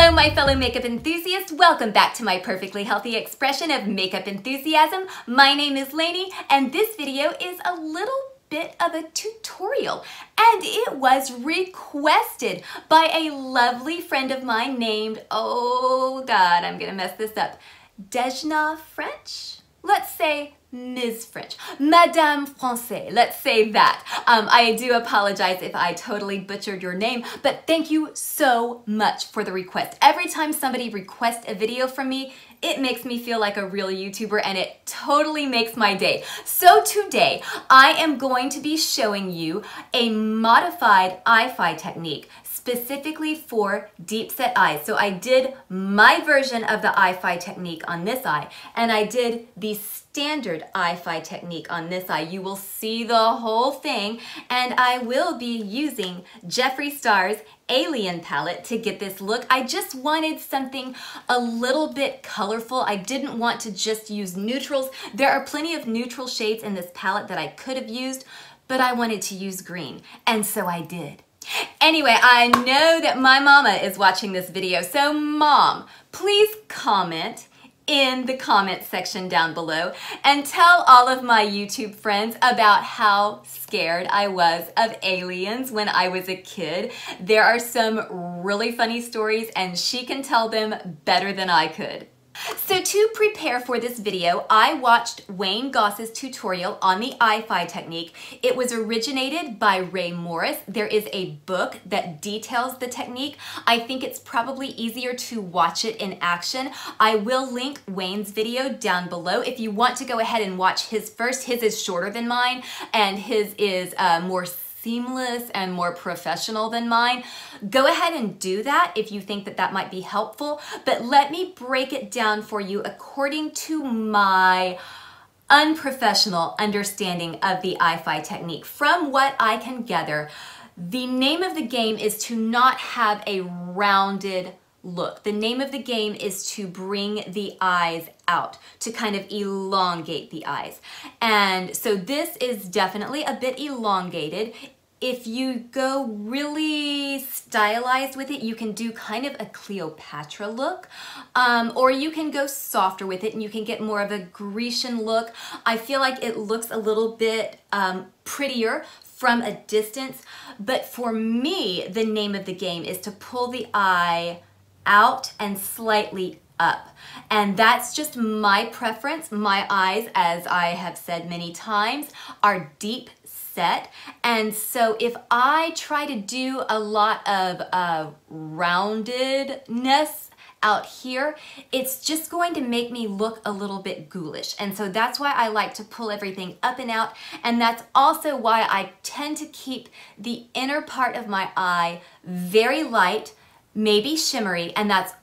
Hello, my fellow makeup enthusiasts. Welcome back to my perfectly healthy expression of makeup enthusiasm. My name is Lainey, and this video is a little bit of a tutorial, and it was requested by a lovely friend of mine named, oh God, I'm gonna mess this up, Dejna French? Let's say Ms. French, Madame Français, let's say that. I do apologize if I totally butchered your name, but thank you so much for the request. Every time somebody requests a video from me, it makes me feel like a real YouTuber, and it totally makes my day. So today, I am going to be showing you a modified eye-phi technique specifically for deep set eyes. So I did my version of the eye-phi technique on this eye, and I did the standard eye-phi technique on this eye. You will see the whole thing, and I will be using Jeffree Star's Alien palette to get this look. I just wanted something a little bit colorful. I didn't want to just use neutrals. There are plenty of neutral shades in this palette that I could have used, but I wanted to use green, and so I did. Anyway, I know that my mama is watching this video, so Mom, please comment in the comment section down below and tell all of my YouTube friends about how scared I was of aliens when I was a kid. There are some really funny stories, and she can tell them better than I could. So to prepare for this video, I watched Wayne Goss's tutorial on the eye-phi technique. It was originated by Ray Morris. There is a book that details the technique. I think it's probably easier to watch it in action. I will link Wayne's video down below if you want to go ahead and watch his first. His is shorter than mine, and his is more seamless and more professional than mine. Go ahead and do that if you think that that might be helpful, but let me break it down for you according to my unprofessional understanding of the eye-phi technique. From what I can gather, the name of the game is to not have a rounded look. The name of the game is to bring the eyes out, to kind of elongate the eyes. And so this is definitely a bit elongated. If you go really stylized with it, you can do kind of a Cleopatra look, or you can go softer with it and you can get more of a Grecian look. I feel like it looks a little bit prettier from a distance, but for me, the name of the game is to pull the eye out and slightly up. And that's just my preference. My eyes, as I have said many times, are deep set. And so if I try to do a lot of roundedness out here, it's just going to make me look a little bit ghoulish. And so that's why I like to pull everything up and out. And that's also why I tend to keep the inner part of my eye very light, maybe shimmery, and that's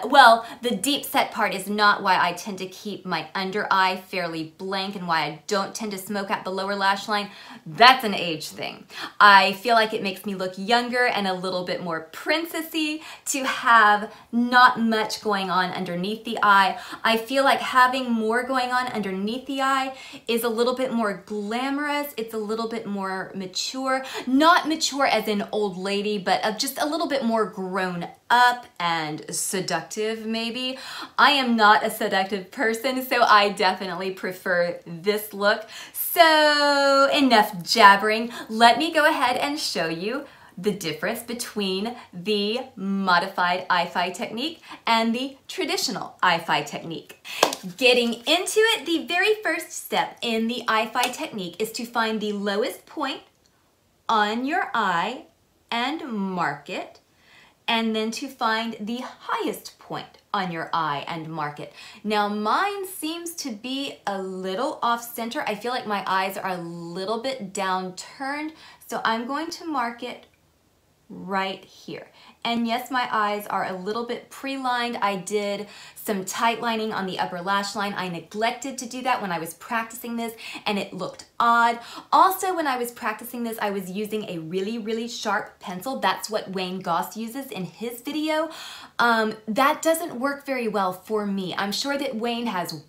well, the deep set part is not why I tend to keep my under eye fairly blank and why I don't tend to smoke out the lower lash line. That's an age thing. I feel like it makes me look younger and a little bit more princessy to have not much going on underneath the eye. I feel like having more going on underneath the eye is a little bit more glamorous. It's a little bit more mature. Not mature as in old lady, but just a little bit more grown up and seductive, maybe. I am not a seductive person, so I definitely prefer this look. So enough jabbering. Let me go ahead and show you the difference between the modified eye-phi technique and the traditional eye-phi technique. Getting into it, the very first step in the eye-phi technique is to find the lowest point on your eye and mark it, and then to find the highest point on your eye and mark it. Now mine seems to be a little off center. I feel like my eyes are a little bit downturned, so I'm going to mark it right here. And yes, my eyes are a little bit pre-lined. I did some tight lining on the upper lash line. I neglected to do that when I was practicing this, and it looked odd. Also, when I was practicing this, I was using a really, really sharp pencil. That's what Wayne Goss uses in his video. That doesn't work very well for me. I'm sure that Wayne has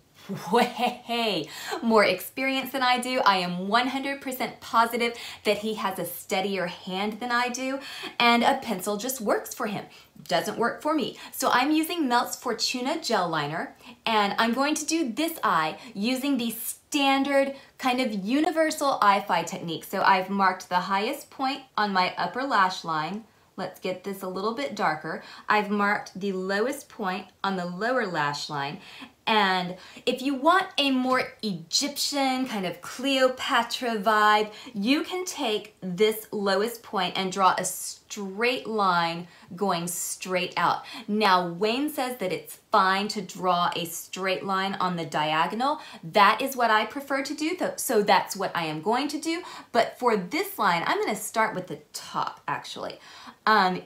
way more experience than I do. I am 100% positive that he has a steadier hand than I do, and a pencil just works for him. Doesn't work for me. So I'm using Melt's Fortuna gel liner, and I'm going to do this eye using the standard kind of universal eye-phi technique. So I've marked the highest point on my upper lash line. Let's get this a little bit darker. I've marked the lowest point on the lower lash line. And if you want a more Egyptian kind of Cleopatra vibe, you can take this lowest point and draw a straight line going straight out. Now, Wayne says that it's fine to draw a straight line on the diagonal. That is what I prefer to do, so that's what I am going to do. But for this line, I'm going to start with the top, actually.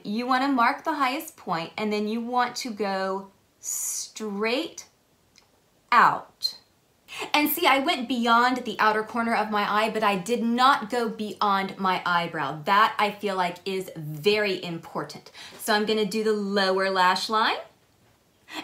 You want to mark the highest point, and then you want to go straight out. And see, I went beyond the outer corner of my eye, but I did not go beyond my eyebrow. That I feel like is very important. So I'm going to do the lower lash line.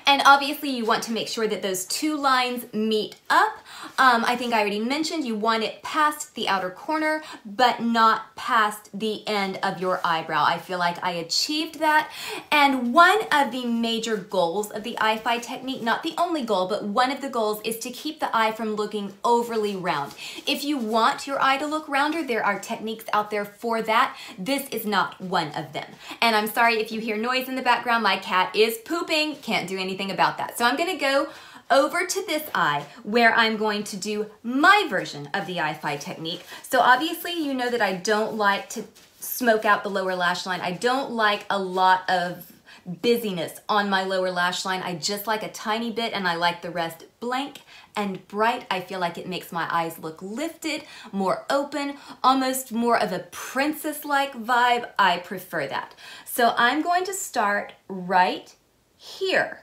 And obviously you want to make sure that those two lines meet up. I think I already mentioned you want it past the outer corner, but not past the end of your eyebrow. I feel like I achieved that. And one of the major goals of the eye-phi technique, not the only goal, but one of the goals is to keep the eye from looking overly round. If you want your eye to look rounder, there are techniques out there for that. This is not one of them. And I'm sorry if you hear noise in the background. My cat is pooping. Can't do anything about that. So I'm going to go over to this eye where I'm going to do my version of the eye-phi technique. So obviously you know that I don't like to smoke out the lower lash line. I don't like a lot of busyness on my lower lash line. I just like a tiny bit, and I like the rest blank and bright. I feel like it makes my eyes look lifted, more open, almost more of a princess-like vibe. I prefer that. So I'm going to start right here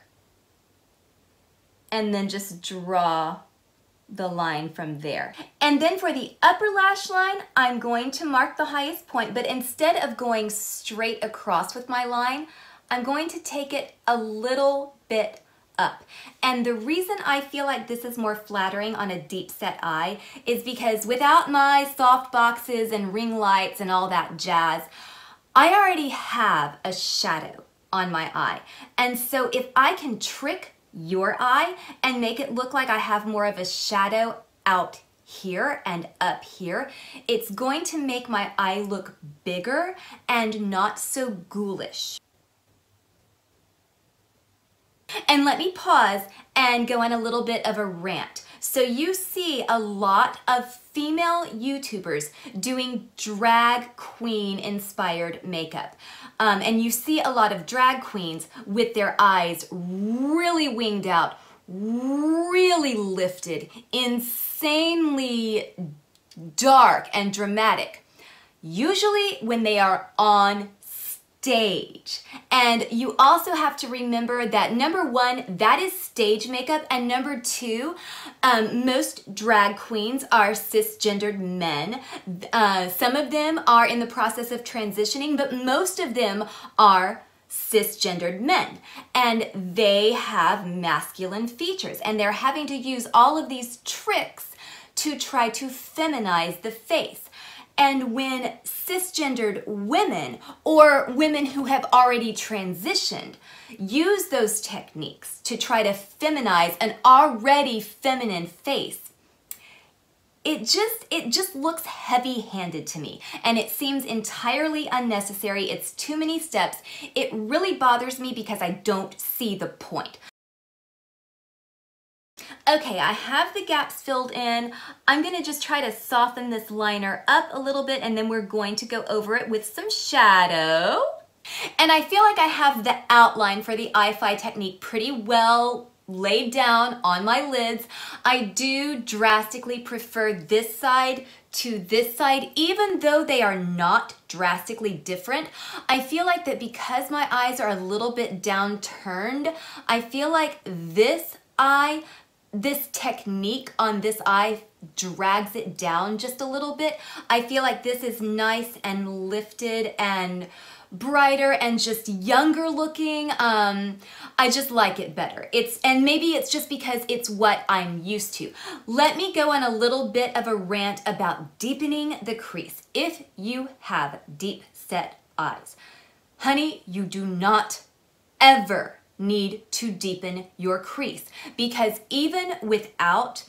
and then just draw the line from there. And then for the upper lash line, I'm going to mark the highest point, but instead of going straight across with my line, I'm going to take it a little bit up. And the reason I feel like this is more flattering on a deep set eye is because without my soft boxes and ring lights and all that jazz, I already have a shadow on my eye. And so if I can trick your eye and make it look like I have more of a shadow out here and up here, it's going to make my eye look bigger and not so ghoulish. And let me pause and go on a little bit of a rant. So you see a lot of female YouTubers doing drag queen inspired makeup. And you see a lot of drag queens with their eyes really winged out, really lifted, insanely dark and dramatic. Usually when they are on stage. And you also have to remember that number one, that is stage makeup, and number two, most drag queens are cisgendered men. Some of them are in the process of transitioning, but most of them are cisgendered men, and they have masculine features, and they're having to use all of these tricks to try to feminize the face. And when cisgendered women or women who have already transitioned use those techniques to try to feminize an already feminine face, it just looks heavy-handed to me, and it seems entirely unnecessary. It's too many steps. It really bothers me because I don't see the point. Okay, I have the gaps filled in. I'm gonna just try to soften this liner up a little bit, and then we're going to go over it with some shadow. And I feel like I have the outline for the eye-phi technique pretty well laid down on my lids. I do drastically prefer this side to this side, even though they are not drastically different. I feel like that because my eyes are a little bit downturned, I feel like this eye this technique on this eye drags it down just a little bit. I feel like this is nice and lifted and brighter and just younger looking. I just like it better. And maybe it's just because it's what I'm used to. Let me go on a little bit of a rant about deepening the crease. If you have deep set eyes, honey, you do not ever need to deepen your crease, because even without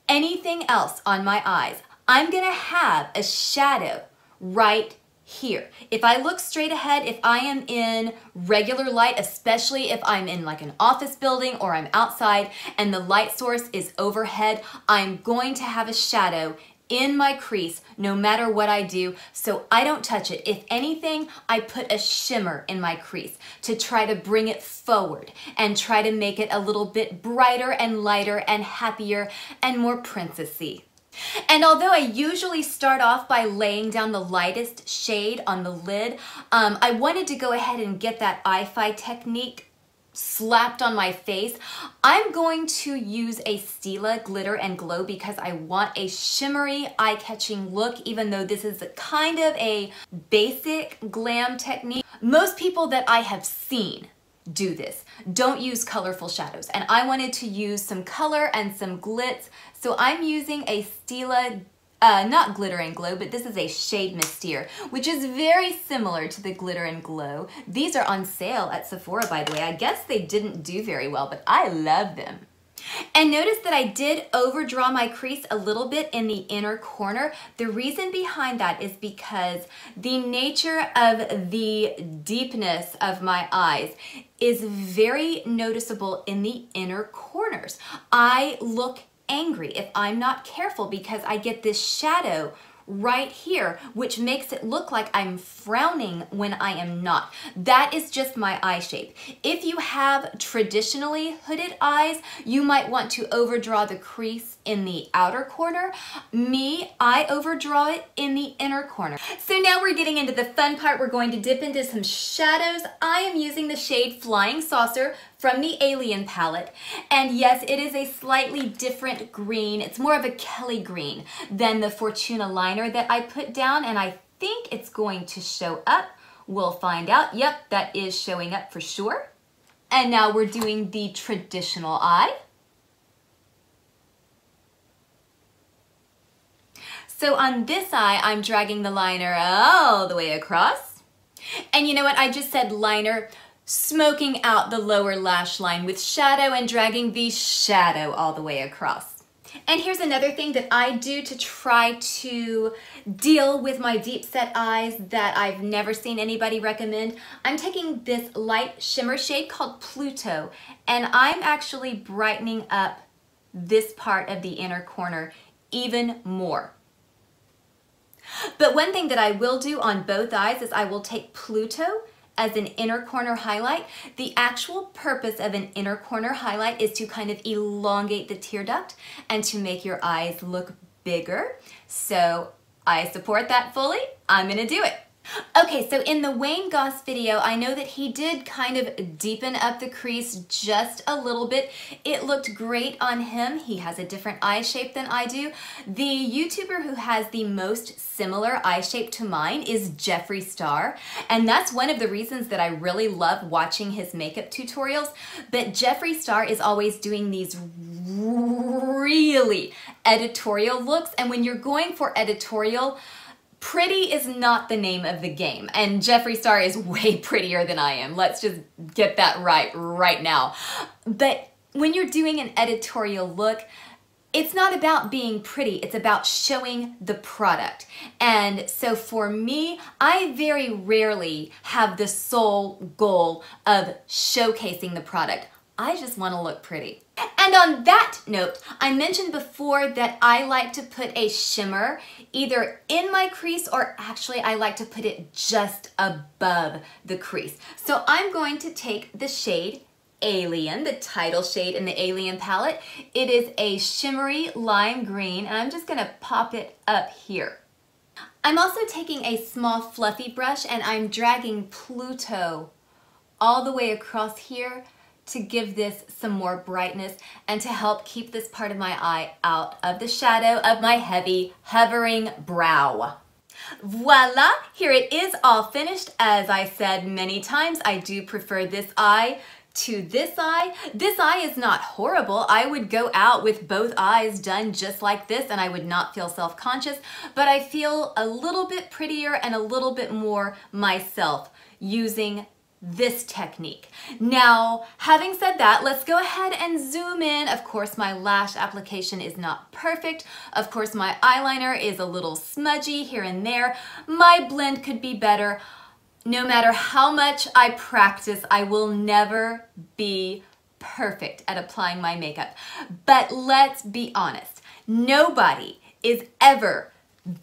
anything else on my eyes, I'm gonna have a shadow right here. If I look straight ahead, if I am in regular light, especially if I'm in like an office building or I'm outside and the light source is overhead, I'm going to have a shadow in my crease no matter what I do, so I don't touch it. If anything, I put a shimmer in my crease to try to bring it forward and try to make it a little bit brighter and lighter and happier and more princessy. And although I usually start off by laying down the lightest shade on the lid, I wanted to go ahead and get that eye-phi technique slapped on my face. I'm going to use a Stila Glitter and Glow because I want a shimmery, eye-catching look, even though this is kind of a basic glam technique. Most people that I have seen do this don't use colorful shadows, and I wanted to use some color and some glitz, so I'm using a Stila not Glitter and Glow, but this is a shade Mystere, which is very similar to the Glitter and Glow. These are on sale at Sephora, by the way. I guess they didn't do very well, but I love them. And notice that I did overdraw my crease a little bit in the inner corner. The reason behind that is because the nature of the deepness of my eyes is very noticeable in the inner corners. I look angry if I'm not careful because I get this shadow right here, which makes it look like I'm frowning when I am not. That is just my eye shape. If you have traditionally hooded eyes, you might want to overdraw the crease in the outer corner. Me, I overdraw it in the inner corner. So now we're getting into the fun part. We're going to dip into some shadows. I am using the shade Flying Saucer from the Alien palette. And yes, it is a slightly different green. It's more of a Kelly green than the Fortuna liner that I put down, and I think it's going to show up. We'll find out. Yep, that is showing up for sure. And now we're doing the traditional eye. So on this eye, I'm dragging the liner all the way across. And you know what? I just said liner, smoking out the lower lash line with shadow and dragging the shadow all the way across. And here's another thing that I do to try to deal with my deep set eyes that I've never seen anybody recommend. I'm taking this light shimmer shade called Pluto, and I'm actually brightening up this part of the inner corner even more. But one thing that I will do on both eyes is I will take Pluto as an inner corner highlight. The actual purpose of an inner corner highlight is to kind of elongate the tear duct and to make your eyes look bigger. So I support that fully. I'm gonna do it. Okay, so in the Wayne Goss video, I know that he did kind of deepen up the crease just a little bit. It looked great on him. He has a different eye shape than I do. The YouTuber who has the most similar eye shape to mine is Jeffree Star, and that's one of the reasons that I really love watching his makeup tutorials. But Jeffree Star is always doing these really editorial looks, and when you're going for editorial, pretty is not the name of the game, and Jeffree Star is way prettier than I am. Let's just get that right now. But when you're doing an editorial look, it's not about being pretty, it's about showing the product. And so for me, I very rarely have the sole goal of showcasing the product. I just want to look pretty. And on that note, I mentioned before that I like to put a shimmer either in my crease, or actually I like to put it just above the crease. So I'm going to take the shade Alien, the title shade in the Alien palette. It is a shimmery lime green, and I'm just gonna pop it up here. I'm also taking a small fluffy brush, and I'm dragging Pluto all the way across here to give this some more brightness and to help keep this part of my eye out of the shadow of my heavy, hovering brow. Voila, here it is all finished. As I said many times, I do prefer this eye to this eye. This eye is not horrible. I would go out with both eyes done just like this and I would not feel self-conscious, but I feel a little bit prettier and a little bit more myself using this technique. Now, having said that, let's go ahead and zoom in. Of course, my lash application is not perfect. Of course, my eyeliner is a little smudgy here and there. My blend could be better. No matter how much I practice, I will never be perfect at applying my makeup. But let's be honest, nobody is ever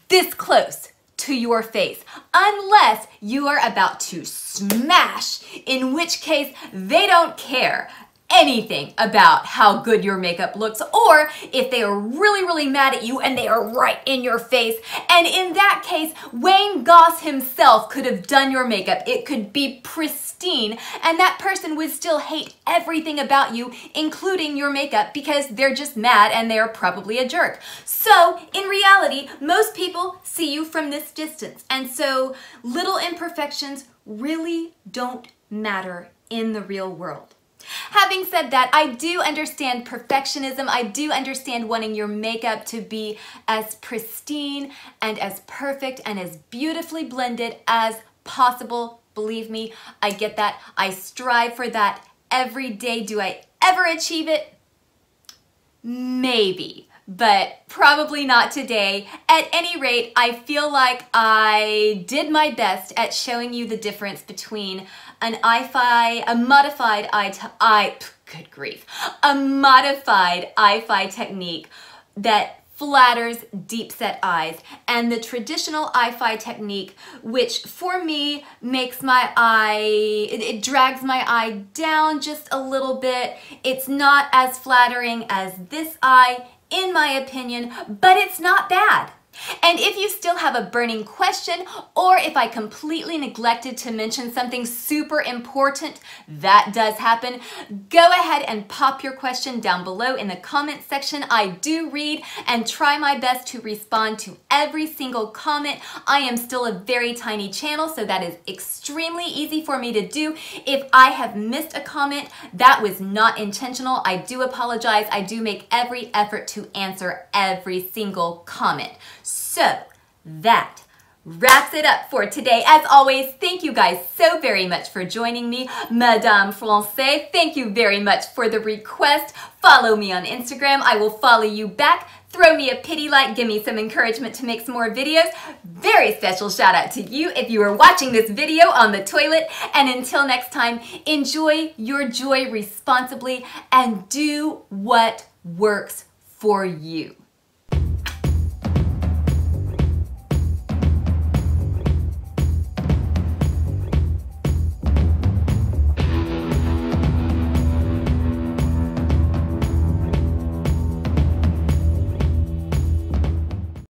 this close to your face unless you are about to smash, in which case they don't care anything about how good your makeup looks, or if they are really mad at you and they are right in your face. And in that case, Wayne Goss himself could have done your makeup. It could be pristine and that person would still hate everything about you, including your makeup, because they're just mad and they're probably a jerk. So in reality, most people see you from this distance, and so little imperfections really don't matter in the real world. Having said that, I do understand perfectionism. I do understand wanting your makeup to be as pristine and as perfect and as beautifully blended as possible. Believe me, I get that. I strive for that every day. Do I ever achieve it? Maybe, but probably not today. At any rate, I feel like I did my best at showing you the difference between an eye-phi, a modified a modified eye-phi technique that flatters deep-set eyes, and the traditional eye-phi technique, which for me makes my eye, it drags my eye down just a little bit. It's not as flattering as this eye, in my opinion, but it's not bad. And if you still have a burning question, or if I completely neglected to mention something super important, that does happen, go ahead and pop your question down below in the comment section. I do read and try my best to respond to every single comment. I am still a very tiny channel, so that is extremely easy for me to do. If I have missed a comment, that was not intentional. I do apologize. I do make every effort to answer every single comment. So that wraps it up for today. As always, thank you guys so very much for joining me. Madame Francais, thank you very much for the request. Follow me on Instagram. I will follow you back. Throw me a pity like, give me some encouragement to make some more videos. Very special shout out to you if you are watching this video on the toilet. And until next time, enjoy your joy responsibly and do what works for you.